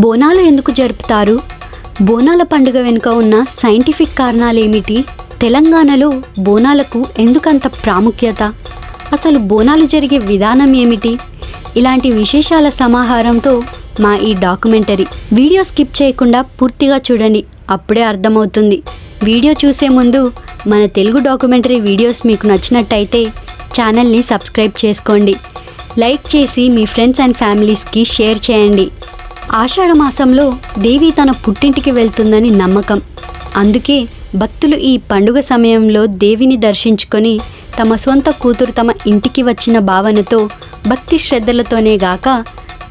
బోనాలు ఎందుకు జరుపుతారు? బోనాల పండుగ వెనుక ఉన్న సైంటిఫిక్ కారణాలేమిటి? తెలంగాణలో బోనాలకు ఎందుకంత ప్రాముఖ్యత? అసలు బోనాలు జరిగే విధానం ఏమిటి? ఇలాంటి విశేషాల సమాహారంతో మా ఈ డాక్యుమెంటరీ వీడియో స్కిప్ చేయకుండా పూర్తిగా చూడండి, అప్పుడే అర్థమవుతుంది. వీడియో చూసే ముందు మన తెలుగు డాక్యుమెంటరీ వీడియోస్ మీకు నచ్చినట్టయితే ఛానల్ని సబ్స్క్రైబ్ చేసుకోండి, లైక్ చేసి మీ ఫ్రెండ్స్ అండ్ ఫ్యామిలీస్కి షేర్ చేయండి. ఆషాఢ మాసంలో దేవి తన పుట్టింటికి వెళ్తుందని నమ్మకం. అందుకే భక్తులు ఈ పండుగ సమయంలో దేవిని దర్శించుకొని తమ సొంత కూతురు తమ ఇంటికి వచ్చిన భావనతో భక్తి శ్రద్ధలతోనే గాక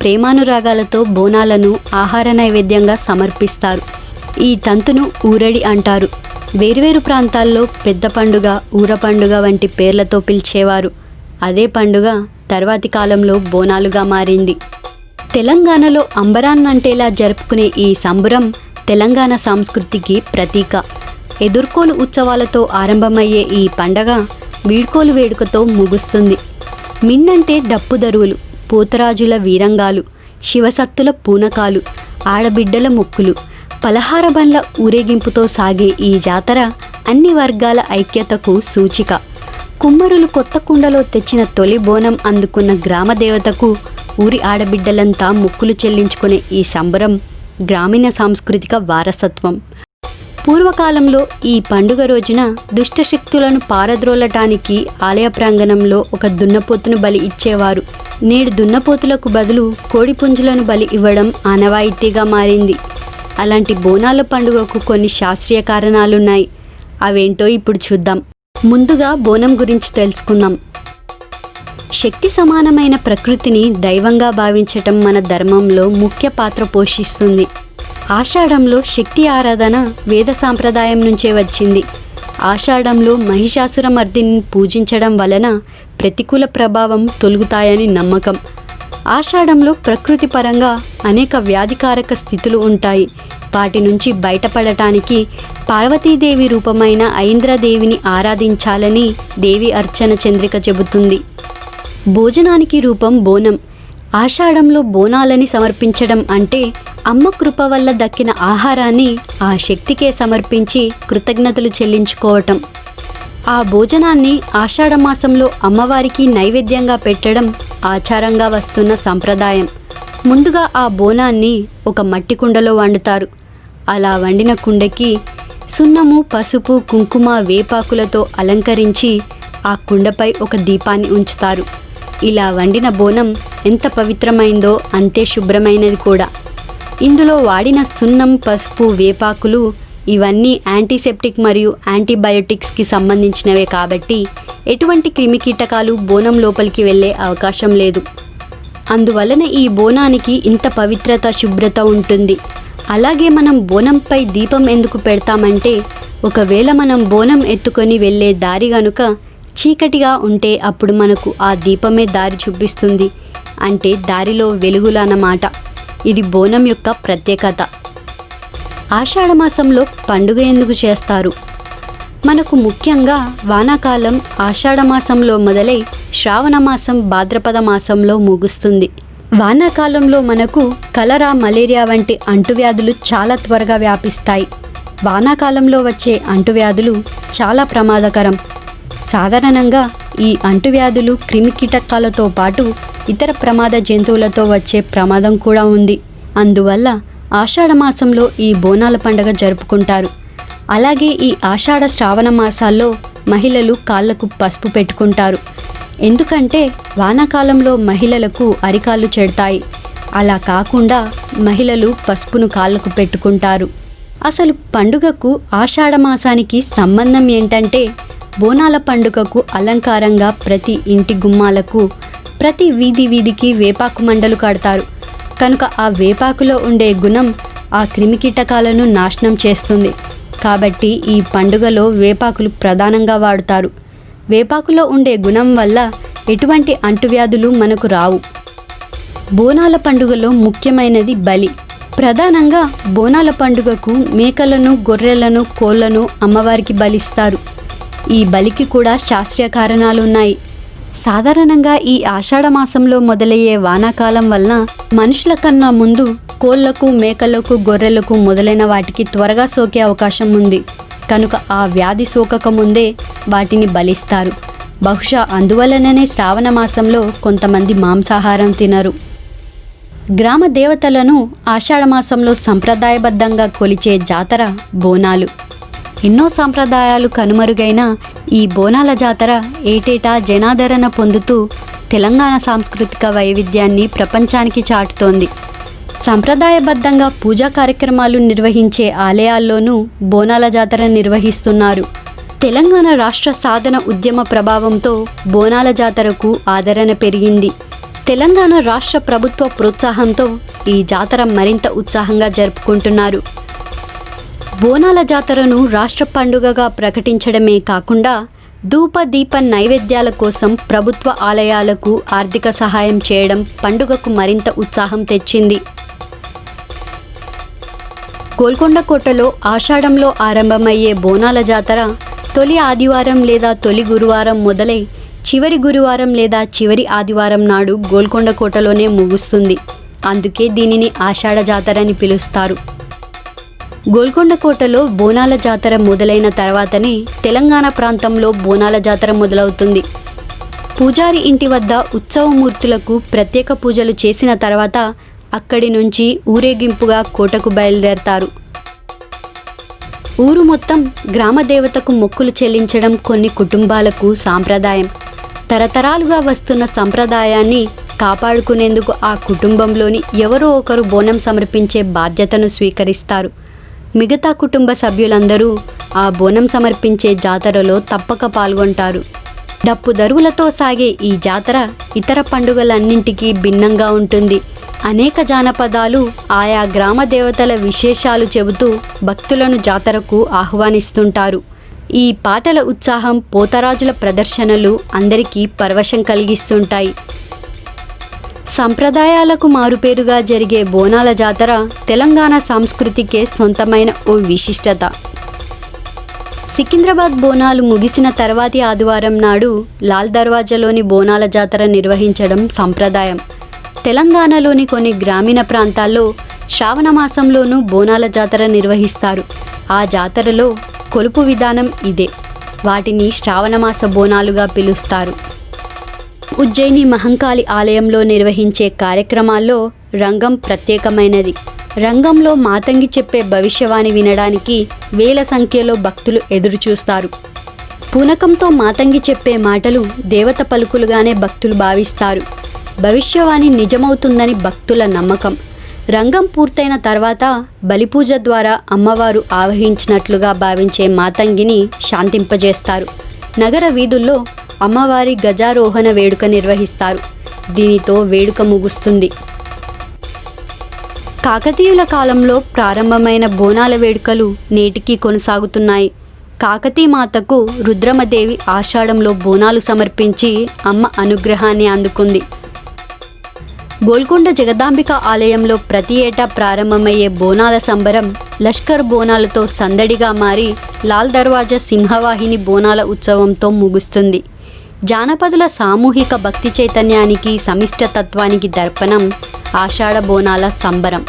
ప్రేమానురాగాలతో బోనాలను ఆహార నైవేద్యంగా సమర్పిస్తారు. ఈ తంతును ఊరడి అంటారు. వేర్వేరు ప్రాంతాల్లో పెద్ద పండుగ, ఊర పండుగ వంటి పేర్లతో పిలిచేవారు. అదే పండుగ తర్వాతి కాలంలో బోనాలుగా మారింది. తెలంగాణలో అంబరాన్నంటేలా జరుపుకునే ఈ సంబురం తెలంగాణ సంస్కృతికి ప్రతీక. ఎదుర్కోలు ఉత్సవాలతో ఆరంభమయ్యే ఈ పండగ వీడ్కోలు వేడుకతో ముగుస్తుంది. మిన్నంటే డప్పుదరువులు, పోతరాజుల వీరంగాలు, శివసత్తుల పూనకాలు, ఆడబిడ్డల మొక్కులు, పలహార బండ్ల ఊరేగింపుతో సాగే ఈ జాతర అన్ని వర్గాల ఐక్యతకు సూచిక. కుమ్మరులు కొత్త కుండలో తెచ్చిన తొలి బోనం అందుకున్న గ్రామదేవతకు ఊరి ఆడబిడ్డలంతా మొక్కులు చెల్లించుకునే ఈ సంబరం గ్రామీణ సాంస్కృతిక వారసత్వం. పూర్వకాలంలో ఈ పండుగ రోజున దుష్టశక్తులను పారద్రోలటానికి ఆలయ ప్రాంగణంలో ఒక దున్నపోతును బలి ఇచ్చేవారు. నేడు దున్నపోతులకు బదులు కోడిపుంజులను బలి ఇవ్వడం ఆనవాయితీగా మారింది. అలాంటి బోనాల పండుగకు కొన్ని శాస్త్రీయ కారణాలున్నాయి. అవేంటో ఇప్పుడు చూద్దాం. ముందుగా బోనం గురించి తెలుసుకుందాం. శక్తి సమానమైన ప్రకృతిని దైవంగా భావించటం మన ధర్మంలో ముఖ్య పాత్ర పోషిస్తుంది. ఆషాఢంలో శక్తి ఆరాధన వేద సాంప్రదాయం నుంచే వచ్చింది. ఆషాఢంలో మహిషాసురమర్దిని పూజించడం వలన ప్రతికూల ప్రభావం తొలగుతాయని నమ్మకం. ఆషాఢంలో ప్రకృతి పరంగా అనేక వ్యాధికారక స్థితులు ఉంటాయి. వాటి నుంచి బయటపడటానికి పార్వతీదేవి రూపమైన ఐంద్రదేవిని ఆరాధించాలని దేవి అర్చన చంద్రిక చెబుతుంది. భోజనానికి రూపం బోనం. ఆషాఢంలో బోనాలని సమర్పించడం అంటే అమ్మ కృప వల్ల దక్కిన ఆహారాన్ని ఆ శక్తికే సమర్పించి కృతజ్ఞతలు చెల్లించుకోవటం. ఆ భోజనాన్ని ఆషాఢ మాసంలో అమ్మవారికి నైవేద్యంగా పెట్టడం ఆచారంగా వస్తున్న సంప్రదాయం. ముందుగా ఆ బోనాన్ని ఒక మట్టి కుండలో వండుతారు. అలా వండిన కుండకి సున్నము, పసుపు, కుంకుమ, వేపాకులతో అలంకరించి ఆ కుండపై ఒక దీపాన్ని ఉంచుతారు. ఇలా వండిన బోనం ఎంత పవిత్రమైందో అంతే శుభ్రమైనది కూడా. ఇందులో వాడిన సున్నం, పసుపు, వేపాకులు ఇవన్నీ యాంటీసెప్టిక్ మరియు యాంటీబయోటిక్స్కి సంబంధించినవే కాబట్టి ఎటువంటి క్రిమికీటకాలు బోనం లోపలికి వెళ్ళే అవకాశం లేదు. అందువలన ఈ బోనానికి ఇంత పవిత్రత, శుభ్రత ఉంటుంది. అలాగే మనం బోనంపై దీపం ఎందుకు పెడతామంటే ఒకవేళ మనం బోనం ఎత్తుకొని వెళ్ళే దారి గనుక చీకటిగా ఉంటే అప్పుడు మనకు ఆ దీపమే దారి చూపిస్తుంది. అంటే దారిలో వెలుగులన్నమాట. ఇది బోనం యొక్క ప్రత్యేకత. ఆషాఢ మాసంలో పండుగ ఎందుకు చేస్తారు? మనకు ముఖ్యంగా వానాకాలం ఆషాఢ మాసంలో మొదలై శ్రావణ మాసం భాద్రపద మాసంలో ముగుస్తుంది. వానాకాలంలో మనకు కలరా, మలేరియా వంటి అంటువ్యాధులు చాలా త్వరగా వ్యాపిస్తాయి. వానాకాలంలో వచ్చే అంటువ్యాధులు చాలా ప్రమాదకరం. సాధారణంగా ఈ అంటువ్యాధులు క్రిమికీటకాలతో పాటు ఇతర ప్రమాద జంతువులతో వచ్చే ప్రమాదం కూడా ఉంది. అందువల్ల ఆషాఢ మాసంలో ఈ బోనాల పండుగ జరుపుకుంటారు. అలాగే ఈ ఆషాఢ, శ్రావణ మాసాల్లో మహిళలు కాళ్లకు పసుపు పెట్టుకుంటారు. ఎందుకంటే వానాకాలంలో మహిళలకు అరికాళ్ళు చెడతాయి. అలా కాకుండా మహిళలు పసుపును కాళ్లకు పెట్టుకుంటారు. అసలు పండుగకు ఆషాఢ మాసానికి సంబంధం ఏంటంటే బోనాల పండుగకు అలంకారంగా ప్రతి ఇంటి గుమ్మాలకు, ప్రతి వీధికి వేపాకు మండలు కడతారు. కనుక ఆ వేపాకులో ఉండే గుణం ఆ క్రిమికీటకాలను నాశనం చేస్తుంది. కాబట్టి ఈ పండుగలో వేపాకులు ప్రధానంగా వాడుతారు. వేపాకులో ఉండే గుణం వల్ల ఎటువంటి అంటువ్యాధులు మనకు రావు. బోనాల పండుగలో ముఖ్యమైనది బలి. ప్రధానంగా బోనాల పండుగకు మేకలను, గొర్రెలను, కోళ్లను అమ్మవారికి బలిస్తారు. ఈ బలికి కూడా శాస్త్రీయ కారణాలున్నాయి. సాధారణంగా ఈ ఆషాఢ మాసంలో మొదలయ్యే వానాకాలం వలన మనుషుల కన్నా ముందు కోళ్లకు, మేకలకు, గొర్రెలకు మొదలైన వాటికి త్వరగా సోకే అవకాశం ఉంది. కనుక ఆ వ్యాధి సోకక ముందే వాటిని బలిస్తారు. బహుశా అందువలననే శ్రావణ మాసంలో కొంతమంది మాంసాహారం తినరు. గ్రామ దేవతలను ఆషాఢ మాసంలో సంప్రదాయబద్ధంగా కొలిచే జాతర బోనాలు. ఎన్నో సాంప్రదాయాలు కనుమరుగైన ఈ బోనాల జాతర ఏటేటా జనాదరణ పొందుతూ తెలంగాణ సాంస్కృతిక వైవిధ్యాన్ని ప్రపంచానికి చాటుతోంది. సంప్రదాయబద్ధంగా పూజా కార్యక్రమాలు నిర్వహించే ఆలయాల్లోనూ బోనాల జాతర నిర్వహిస్తున్నారు. తెలంగాణ రాష్ట్ర సాధన ఉద్యమ ప్రభావంతో బోనాల జాతరకు ఆదరణ పెరిగింది. తెలంగాణ రాష్ట్ర ప్రభుత్వ ప్రోత్సాహంతో ఈ జాతర మరింత ఉత్సాహంగా జరుపుకుంటున్నారు. బోనాల జాతరను రాష్ట్ర పండుగగా ప్రకటించడమే కాకుండా ధూప దీప నైవేద్యాల కోసం ప్రభుత్వ ఆలయాలకు ఆర్థిక సహాయం చేయడం పండుగకు మరింత ఉత్సాహం తెచ్చింది. గోల్కొండ కోటలో ఆషాఢంలో ఆరంభమయ్యే బోనాల జాతర తొలి ఆదివారం లేదా తొలి గురువారం మొదలై చివరి గురువారం లేదా చివరి ఆదివారం నాడు గోల్కొండ కోటలోనే ముగుస్తుంది. అందుకే దీనిని ఆషాఢ జాతర అని పిలుస్తారు. గోల్కొండ కోటలో బోనాల జాతర మొదలైన తర్వాతనే తెలంగాణ ప్రాంతంలో బోనాల జాతర మొదలవుతుంది. పూజారి ఇంటి వద్ద ఉత్సవమూర్తులకు ప్రత్యేక పూజలు చేసిన తర్వాత అక్కడి నుంచి ఊరేగింపుగా కోటకు బయలుదేరతారు. ఊరు మొత్తం గ్రామ దేవతకు మొక్కులు చెల్లించడం కొన్ని కుటుంబాలకు సాంప్రదాయం. తరతరాలుగా వస్తున్న సంప్రదాయాన్ని కాపాడుకునేందుకు ఆ కుటుంబంలోని ఎవరో ఒకరు బోనం సమర్పించే బాధ్యతను స్వీకరిస్తారు. మిగతా కుటుంబ సభ్యులందరూ ఆ బోనం సమర్పించే జాతరలో తప్పక పాల్గొంటారు. డప్పు దరువులతో సాగే ఈ జాతర ఇతర పండుగలన్నింటికీ భిన్నంగా ఉంటుంది. అనేక జానపదాలు ఆయా గ్రామ దేవతల విశేషాలు చెబుతూ భక్తులను జాతరకు ఆహ్వానిస్తుంటారు. ఈ పాటల ఉత్సాహం, పోతరాజుల ప్రదర్శనలు అందరికీ పరవశం కలిగిస్తుంటాయి. సంప్రదాయాలకు మారుపేరుగా జరిగే బోనాల జాతర తెలంగాణ సంస్కృతికే సొంతమైన ఓ విశిష్టత. సికింద్రాబాద్ బోనాలు ముగిసిన తర్వాతి ఆదివారం నాడు లాల్ దర్వాజాలోని బోనాల జాతర నిర్వహించడం సంప్రదాయం. తెలంగాణలోని కొన్ని గ్రామీణ ప్రాంతాల్లో శ్రావణ మాసంలోనూ బోనాల జాతర నిర్వహిస్తారు. ఆ జాతరలో కొలుపు విధానం ఇదే. వాటిని శ్రావణమాస బోనాలుగా పిలుస్తారు. ఉజ్జయిని మహంకాళి ఆలయంలో నిర్వహించే కార్యక్రమాల్లో రంగం ప్రత్యేకమైనది. రంగంలో మాతంగి చెప్పే భవిష్యవాణి వినడానికి వేల సంఖ్యలో భక్తులు ఎదురుచూస్తారు. పూనకంతో మాతంగి చెప్పే మాటలు దేవత పలుకులుగానే భక్తులు భావిస్తారు. భవిష్యవాణి నిజమవుతుందని భక్తుల నమ్మకం. రంగం పూర్తయిన తర్వాత బలిపూజ ద్వారా అమ్మవారు ఆవహించినట్లుగా భావించే మాతంగిని శాంతింపజేస్తారు. నగర వీధుల్లో అమ్మవారి గజారోహణ వేడుక నిర్వహిస్తారు. దీనితో వేడుక ముగుస్తుంది. కాకతీయుల కాలంలో ప్రారంభమైన బోనాల వేడుకలు నేటికీ కొనసాగుతున్నాయి. కాకతీ మాతకు రుద్రమదేవి ఆషాఢంలో బోనాలు సమర్పించి అమ్మ అనుగ్రహాన్ని అందుకుంది. గోల్కొండ జగదాంబిక ఆలయంలో ప్రతి ఏటా ప్రారంభమయ్యే బోనాల సంబరం లష్కర్ బోనాలతో సందడిగా మారి లాల్ దర్వాజా సింహవాహిని బోనాల ఉత్సవంతో ముగుస్తుంది. జానపదుల సామూహిక భక్తి చైతన్యానికి, సమిష్ట తత్వానికి దర్పణం ఆషాఢ బోనాల సంబరం.